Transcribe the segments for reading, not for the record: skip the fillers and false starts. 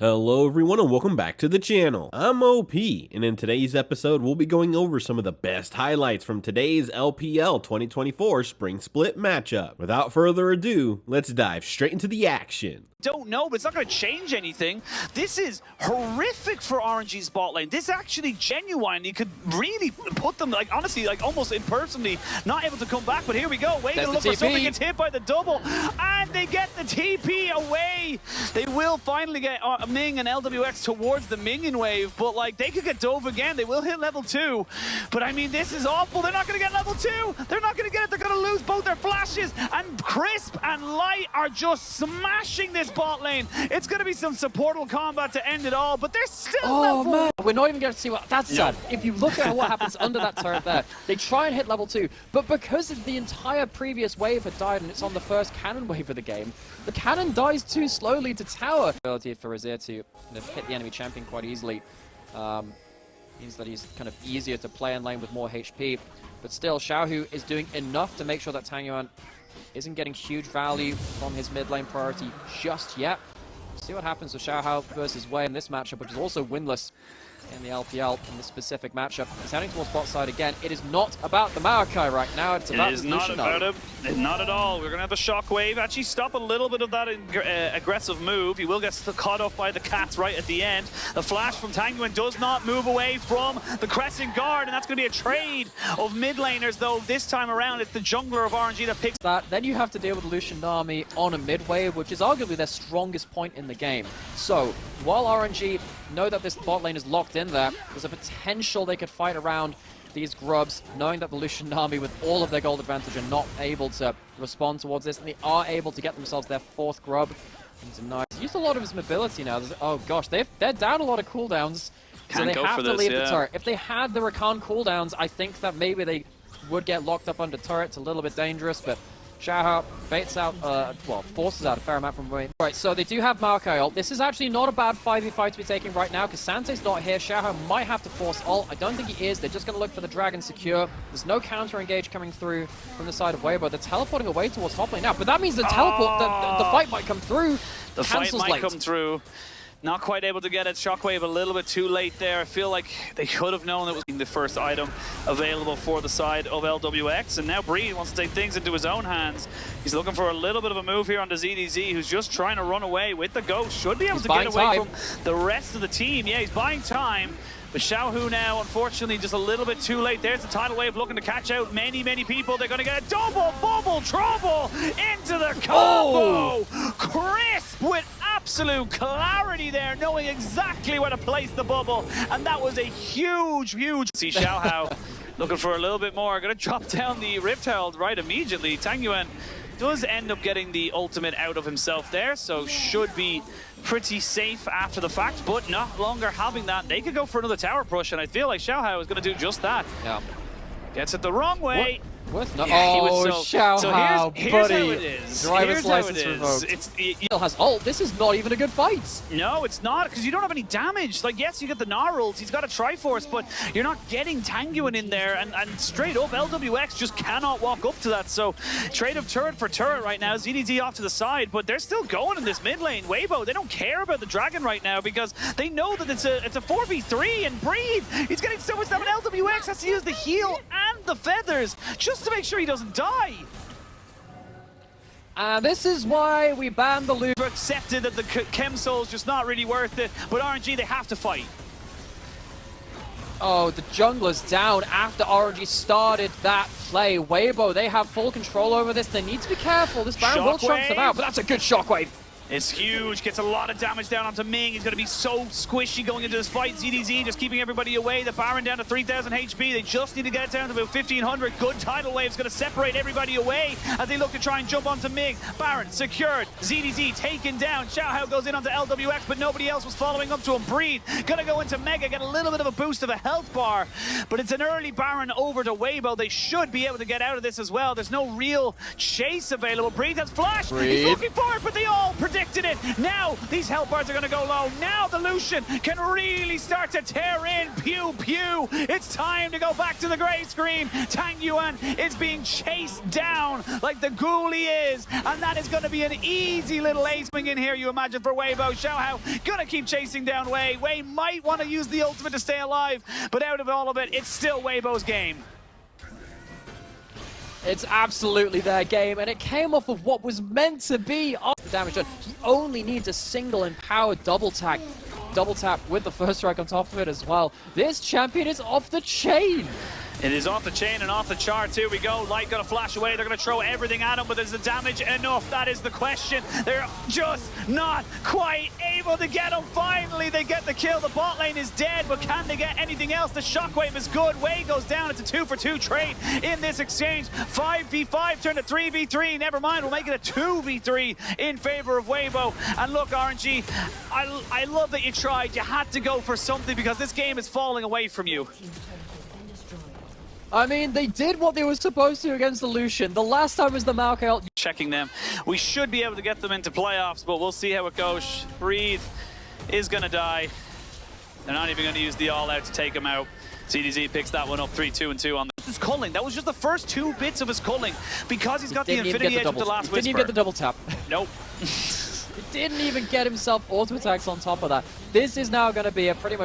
Hello everyone and welcome back to the channel. I'm OP, and in today's episode we'll be going over some of the best highlights from today's LPL 2024 Spring Split matchup. Without further ado, let's dive straight into the action. Don't know, but it's not going to change anything. This is horrific for RNG's bot lane. This actually genuinely could really put them, like, honestly, like, almost impersonally not able to come back. But here we go. Way to look for something. Gets hit by the double, and they get the TP away. They will finally get Ming and LWX towards the minion wave, but, like, they could get dove again. They will hit level 2. But, I mean, this is awful. They're not going to get level 2. They're not going to get it. They're going to lose both their flashes, and Crisp and Light are just smashing this bot lane. It's going to be some supportal combat to end it all, but they're still level. Man, we're not even going to see what that's sad. If you look at what happens under that turret there, they try and hit level 2, but because of the entire previous wave had died and it's on the first cannon wave of the game, the cannon dies too slowly to tower. Ability for Razir to hit the enemy champion quite easily means that he's kind of easier to play in lane with more HP, but still Xiaohu is doing enough to make sure that Tang Yuan isn't getting huge value from his mid lane priority just yet. See what happens with Xiaohu versus Wei in this matchup, which is also winless in the LPL in this specific matchup. He's heading towards bot side again. It is not about the Maokai right now. It's about the not about him. Not at all. We're going to have a shockwave. Actually stop a little bit of that aggressive move. He will get caught off by the cats right at the end. The flash from Tang Yuan does not move away from the Crescent Guard, and that's going to be a trade of mid laners, though this time around it's the jungler of RNG that picks that. Then you have to deal with the Lucian army on a mid wave, which is arguably their strongest point in the game. So while RNG know that this bot lane is locked in there, there's a potential they could fight around these grubs, knowing that the Lucian army with all of their gold advantage are not able to respond towards this, and they are able to get themselves their 4th grub. He's used a lot of his mobility now. Oh gosh, they're down a lot of cooldowns, so they have to leave the turret. If they had the Rakan cooldowns, I think that maybe they would get locked up under turrets. A little bit dangerous, but Xiaohu baits out, well, forces out a fair amount from Wayne. Right, so they do have Maokai ult. This is actually not a bad 5v5 to be taking right now, because Sante's not here. Xiaohu might have to force ult. I don't think he is. They're just going to look for the Dragon secure. There's no counter-engage coming through from the side of Weibo. They're teleporting away towards top lane now, but that means the teleport, the fight might come through. The fight might come through. Not quite able to get it. Shockwave a little bit too late there. I feel like they could have known it was the first item available for the side of LWX. And now Breed wants to take things into his own hands. He's looking for a little bit of a move here onto ZDZ, who's just trying to run away with the Ghost. Should be able to get away from the rest of the team. Yeah, he's buying time. But Xiaohu now, unfortunately, just a little bit too late. There's the tidal wave looking to catch out many people. They're going to get a double bubble trouble into the combo. Oh. Crisp with absolute clarity there, knowing exactly where to place the bubble. And that was a huge... See Xiaohu looking for a little bit more. Going to drop down the Rift Herald right immediately. Tang Yuan does end up getting the ultimate out of himself there, so should be pretty safe after the fact, but not longer having that. They could go for another tower push, and I feel like Xiaohu is going to do just that. Yeah. Gets it the wrong way. What? No. Yeah, Xiaohu, so here's buddy. How it is. Driver's license revoked. He still has ult. This is not even a good fight. No, it's not, because you don't have any damage. Like, yes, you get the Gnar ult, he's got a Triforce, but you're not getting Tang Yuan in there, and straight up, LWX just cannot walk up to that. So, trade of turret for turret right now. ZDZ off to the side, but they're still going in this mid lane. Weibo, they don't care about the Dragon right now, because they know that it's a 4v3, and Breathe, he's getting so much damage. LWX has to use the heal and the feathers just to make sure he doesn't die. And this is why we banned the loot. Accepted that the Chem Soul's just not really worth it, but RNG, they have to fight. Oh, the jungler's down after RNG started that play. Weibo, they have full control over this. They need to be careful. This Baron will chunk them out, but that's a good shockwave. It's huge, gets a lot of damage down onto Ming. He's going to be so squishy going into this fight. ZDZ just keeping everybody away. The Baron down to 3,000 HP. They just need to get it down to about 1,500. Good tidal wave is going to separate everybody away as they look to try and jump onto Ming. Baron secured. ZDZ taken down. Xiaohu goes in onto LWX, but nobody else was following up to him. Breed going to go into Mega, get a little bit of a boost of a health bar, but it's an early Baron over to Weibo. They should be able to get out of this as well. There's no real chase available. Breed has flash. He's looking for it, but they all predict predicted it. Now these health bars are going to go low. Now the Lucian can really start to tear in. Pew, pew. It's time to go back to the gray screen. Tang Yuan is being chased down like the ghoul he is. And that is going to be an easy little ace in here, you imagine, for Weibo. Xiaohao going to keep chasing down Wei. Wei might want to use the ultimate to stay alive, but out of all of it, it's still Weibo's game. It's absolutely their game, and it came off of what was meant to be the damage done. He only needs a single empowered double tap with the first strike on top of it as well. This champion is off the chain. It is off the chain and off the charts. Here we go. Light gonna flash away. They're gonna throw everything at him, but is the damage enough? That is the question. They're just not quite able to get him. Finally, they get the kill. The bot lane is dead, but can they get anything else? The shockwave is good. Wei goes down. It's a 2-for-2 trade in this exchange. 5v5 turned to 3v3. Never mind, we'll make it a 2v3 in favor of Weibo. And look, RNG, I love that you tried. You had to go for something because this game is falling away from you. I mean, they did what they were supposed to against the Lucian. The last time was the Maokai. Checking them. We should be able to get them into playoffs, but we'll see how it goes. Breathe is going to die. They're not even going to use the all-out to take him out. CDZ picks that one up, 3-2-2 on his culling. That was just the first 2 bits of his culling because he's got the Infinity Edge with the last Whisper. Didn't even get the double tap. Nope. He didn't even get himself auto attacks on top of that. This is now going to be a pretty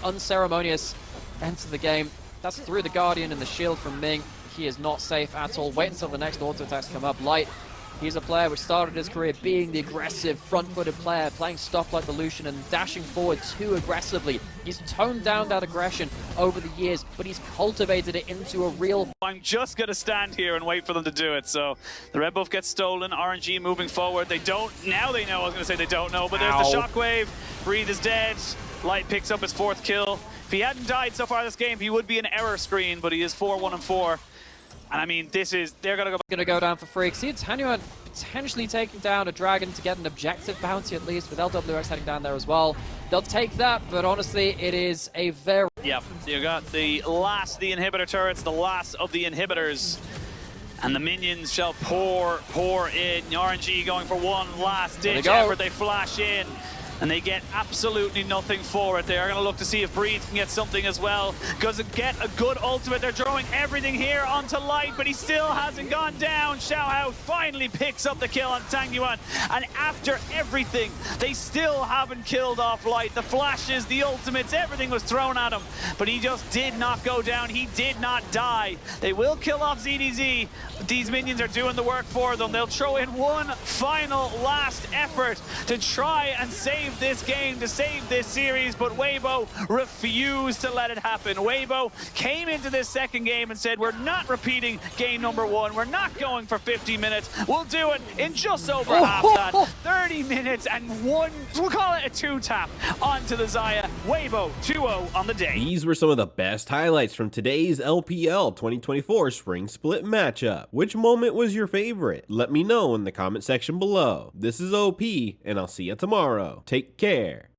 unceremonious end to the game. That's through the Guardian and the shield from Ming. He is not safe at all. Wait until the next auto attacks come up. Light, he's a player which started his career being the aggressive, front-footed player, playing stuff like the Lucian and dashing forward too aggressively. He's toned down that aggression over the years, but he's cultivated it into a real... I'm just going to stand here and wait for them to do it. So the red buff gets stolen. RNG moving forward. They don't... Now they know. I was going to say they don't know, but there's the shockwave. Breathe is dead. Light picks up his 4th kill. If he hadn't died so far this game, he would be an error screen, but he is 4-1-4. And I mean, they're going to go down for free. See, Tanyuan potentially taking down a dragon to get an objective bounty at least, with LWX heading down there as well. They'll take that, but honestly, it is a very... Yep, you got the inhibitor turrets, the last of the inhibitors. And the minions shall pour in. RNG going for one last ditch effort. They flash in. And they get absolutely nothing for it. They are going to look to see if Breathe can get something as well. Does it get a good ultimate? They're throwing everything here onto Light, but he still hasn't gone down. Xiaohao finally picks up the kill on Tang Yuan. And after everything, they still haven't killed off Light. The flashes, the ultimates, everything was thrown at him. But he just did not go down. He did not die. They will kill off ZDZ. These minions are doing the work for them. They'll throw in one final last effort to try and save this game, to save this series, but Weibo refused to let it happen. Weibo came into this second game and said, we're not repeating game number 1. We're not going for 50 minutes. We'll do it in just over half that. 30 minutes and we'll call it a 2-tap onto the Xayah. Weibo 2-0 on the day. These were some of the best highlights from today's LPL 2024 Spring Split matchup. Which moment was your favorite? Let me know in the comment section below. This is OP, and I'll see you tomorrow. Take care.